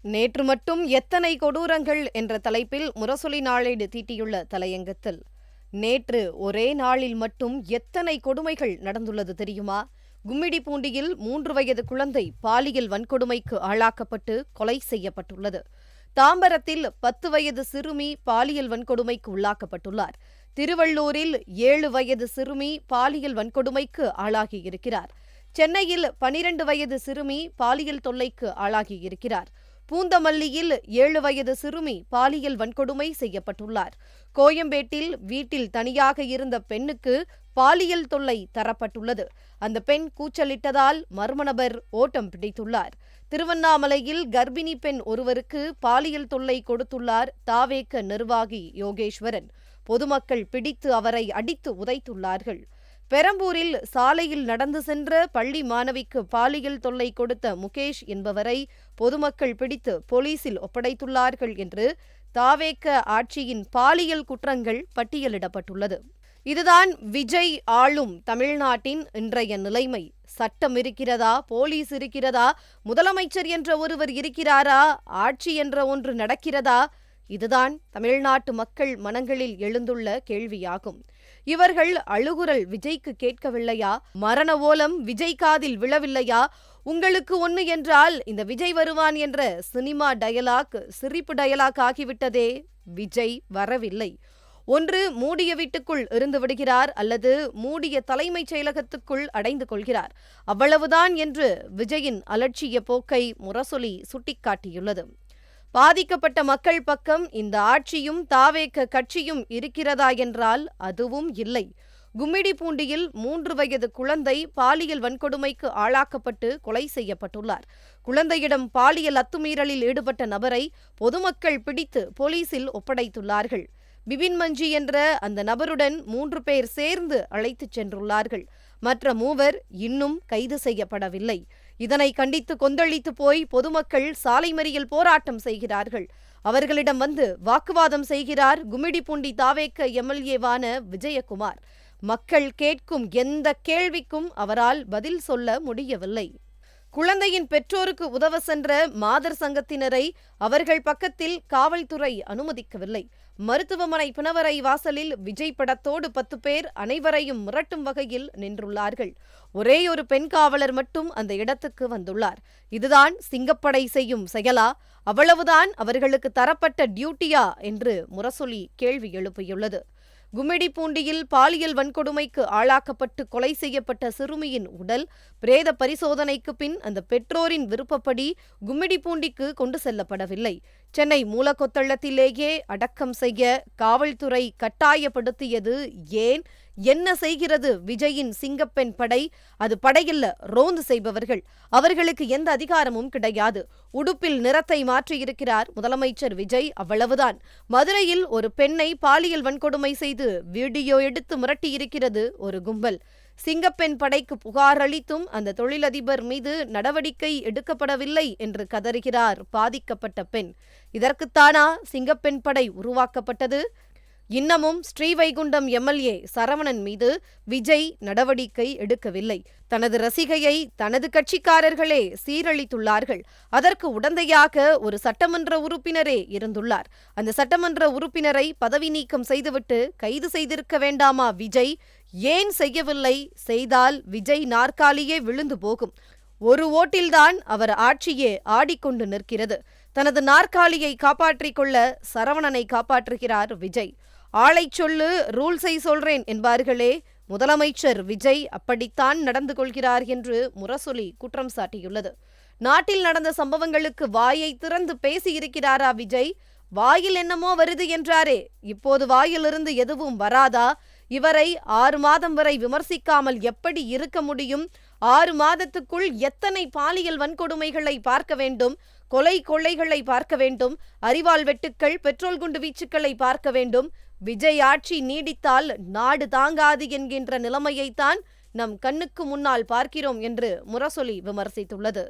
நேற்று மட்டும் எத்தனை கொடூரங்கள் என்ற தலைப்பில் முரசொலி நாளேடு தீட்டியுள்ள தலையங்கத்தில், நேற்று ஒரே நாளில் மட்டும் எத்தனை கொடுமைகள் நடந்துள்ளது தெரியுமா? கும்மிடிப்பூண்டியில் 3 வயது குழந்தை பாலியல் வன்கொடுமைக்கு ஆளாக்கப்பட்டு கொலை செய்யப்பட்டுள்ளது. தாம்பரத்தில் 10 வயது சிறுமி பாலியல் வன்கொடுமைக்கு உள்ளாக்கப்பட்டுள்ளார். திருவள்ளூரில் 7 வயது சிறுமி பாலியல் வன்கொடுமைக்கு ஆளாகியிருக்கிறார். சென்னையில் 12 வயது சிறுமி பாலியல் தொல்லைக்கு ஆளாகியிருக்கிறார். பூந்தமல்லியில் 7 வயது சிறுமி பாலியல் வன்கொடுமை செய்யப்பட்டுள்ளார். கோயம்பேட்டில் வீட்டில் தனியாக இருந்த பெண்ணுக்கு பாலியல் தொல்லை தரப்பட்டுள்ளது. அந்த பெண் கூச்சலிட்டதால் மர்ம நபர் ஓட்டம் பிடித்துள்ளார். திருவண்ணாமலையில் கர்ப்பிணி பெண் ஒருவருக்கு பாலியல் தொல்லை கொடுத்துள்ளார் தாவேக நிர்வாகி யோகேஸ்வரன். பொதுமக்கள் பிடித்து அவரை அடித்து உதைத்துள்ளார்கள். பெரம்பூரில் சாலையில் நடந்து சென்ற பள்ளி மாணவிக்கு பாலியல் தொல்லை கொடுத்த முகேஷ் என்பவரை பொதுமக்கள் பிடித்து போலீசில் ஒப்படைத்துள்ளார்கள் என்று தாவேக ஆட்சியின் பாலியல் குற்றங்கள் பட்டியலிடப்பட்டுள்ளது. இதுதான் விஜய் ஆளும் தமிழ்நாட்டின் இன்றைய நிலைமை. சட்டம் இருக்கிறதா? போலீஸ் இருக்கிறதா? முதலமைச்சர் என்ற ஒருவர் இருக்கிறாரா? ஆட்சி என்ற ஒன்று நடக்கிறதா? இதுதான் தமிழ்நாட்டு மக்கள் மனங்களில் எழுந்துள்ள கேள்வியாகும். இவர்கள் அழுகுரல் விஜய்க்கு கேட்கவில்லையா? மரண ஓலம் விஜய் காதில் விழவில்லையா? உங்களுக்கு ஒன்று என்றால் இந்த விஜய் வருவான் என்ற சினிமா டயலாக் சிரிப்பு டயலாக் ஆகிவிட்டதே. விஜய் வரவில்லை. ஒன்று மூடிய வீட்டுக்குள் இருந்து விடுகிறார், அல்லது மூடிய தலைமைச் செயலகத்துக்குள் அடைந்து கொள்கிறார். அவ்வளவுதான் என்று விஜயின் அலட்சிய போக்கை முரசொலி சுட்டிக்காட்டியுள்ளது. பாதிக்கப்பட்ட மக்கள் பக்கம் இந்த ஆட்சியும் தாவேக கட்சியும் இருக்கிறதா என்றால் அதுவும் இல்லை. கும்மிடிப்பூண்டியில் 3 வயது குழந்தை பாலியல் வன்கொடுமைக்கு ஆளாக்கப்பட்டு கொலை செய்யப்பட்டுள்ளார். குழந்தையிடம் பாலியல் அத்துமீறலில் ஈடுபட்ட நபரை பொதுமக்கள் பிடித்து போலீசில் ஒப்படைத்துள்ளார்கள். பிபின் மஞ்சி என்ற அந்த நபருடன் 3 பேர் சேர்ந்து அழைத்துச் சென்றுள்ளார்கள். மற்ற 3 இன்னும் கைது செய்யப்படவில்லை. இதனை கண்டித்து கொந்தளித்து போய் பொதுமக்கள் சாலை மறியல் போராட்டம் செய்கிறார்கள். அவர்களிடம் வந்து வாக்குவாதம் செய்கிறார் கும்மிடிப்பூண்டி தாவேக எம்எல்ஏவான விஜயகுமார். மக்கள் கேட்கும் எந்த கேள்விக்கும் அவரால் பதில் சொல்ல முடியவில்லை. குழந்தையின் பெற்றோருக்கு உதவ சென்ற மாதர் சங்கத்தினரை அவர்கள் பக்கத்தில் காவல்துறை அனுமதிக்கவில்லை. மருத்துவமனை பிணவரை வாசலில் விஜய் படத்தோடு 10 பேர் அனைவரையும் மிரட்டும் வகையில் நின்றுள்ளார்கள். ஒரே ஒரு பெண் காவலர் மட்டும் அந்த இடத்துக்கு வந்துள்ளார். இதுதான் சிங்கப்படை செய்யும் செயலா? அவ்வளவுதான் அவர்களுக்கு தரப்பட்ட டியூட்டியா என்று முரசொலி கேள்வி எழுப்பியுள்ளது. கும்மிடிப்பூண்டியில் பாலியல் வன்கொடுமைக்கு ஆளாக்கப்பட்டு கொலை செய்யப்பட்ட சிறுமியின் உடல் பிரேத பரிசோதனைக்கு பின் அந்த பெற்றோரின் விருப்பப்படி கும்மிடிப்பூண்டிக்கு கொண்டு செல்லப்படவில்லை. சென்னை மூலக்கொத்தளத்திலேயே அடக்கம் செய்ய காவல்துறை கட்டாயப்படுத்தியது ஏன்? என்ன செய்கிறது விஜயின் சிங்கப்பெண் படை? அது படையில்ல, ரோந்து செய்பவர்கள். அவர்களுக்கு எந்த அதிகாரமும் கிடையாது. உடுப்பில் நிறத்தை மாற்றியிருக்கிறார் முதலமைச்சர் விஜய், அவ்வளவுதான். மதுரையில் ஒரு பெண்ணை பாலியல் வன்கொடுமை செய்து வீடியோ எடுத்து மிரட்டியிருக்கிறது ஒரு கும்பல். சிங்கப்பெண் படைக்கு புகார் அளித்தும் அந்த தொழிலதிபர் மீது நடவடிக்கை எடுக்கப்படவில்லை என்று கதறுகிறார் பாதிக்கப்பட்ட பெண். இதற்குத்தானா சிங்கப்பெண் படை உருவாக்கப்பட்டது? இன்னமும் ஸ்ரீவைகுண்டம் எம்எல்ஏ சரவணன் மீது விஜய் நடவடிக்கை எடுக்கவில்லை. தனது ரசிகையை தனது கட்சிக்காரர்களே சீரழித்துள்ளார்கள். அதற்கு உடந்தையாக ஒரு சட்டமன்ற உறுப்பினரே இருந்துள்ளார். அந்த சட்டமன்ற உறுப்பினரை பதவி நீக்கம் செய்துவிட்டு கைது செய்திருக்க வேண்டாமா விஜய்? ஏன் செய்யவில்லை? செய்தால் விஜய் நாற்காலியே விழுந்து போகும். ஒரு ஓட்டில்தான் அவர் ஆட்சியே ஆடிக்கொண்டு நிற்கிறது. தனது நாற்காலியை காப்பாற்றிக் கொள்ள சரவணனை காப்பாற்றுகிறார் விஜய். ஆளை சொல்லு, ரூல்ஸை சொல்றேன் என்பார்களே, முதலமைச்சர் விஜய் அப்படித்தான் நடந்து கொள்கிறார் என்று முரசொலி குற்றம் சாட்டியுள்ளது. நாட்டில் நடந்த சம்பவங்களுக்கு வாயை திறந்து பேசியிருக்கிறாரா விஜய்? வாயில் என்னமோ வருது என்றாரே, இப்போது வாயிலிருந்து எதுவும் வராதா? இவரை 6 மாதம் வரை விமர்சிக்காமல் எப்படி இருக்க முடியும்? 6 மாதத்துக்குள் எத்தனை பாலியல் வன்கொடுமைகளை பார்க்க வேண்டும்? கொள்ளைகளை பார்க்க வேண்டும். அரிவாள் வெட்டுக்கள், பெட்ரோல் குண்டு வீச்சுக்களை பார்க்க வேண்டும். விஜய் ஆட்சி நீடித்தால் நாடு தாங்காது என்கின்ற நிலைமையைத்தான் நம் கண்ணுக்கு முன்னால் பார்க்கிறோம் என்று முரசொலி விமர்சித்துள்ளது.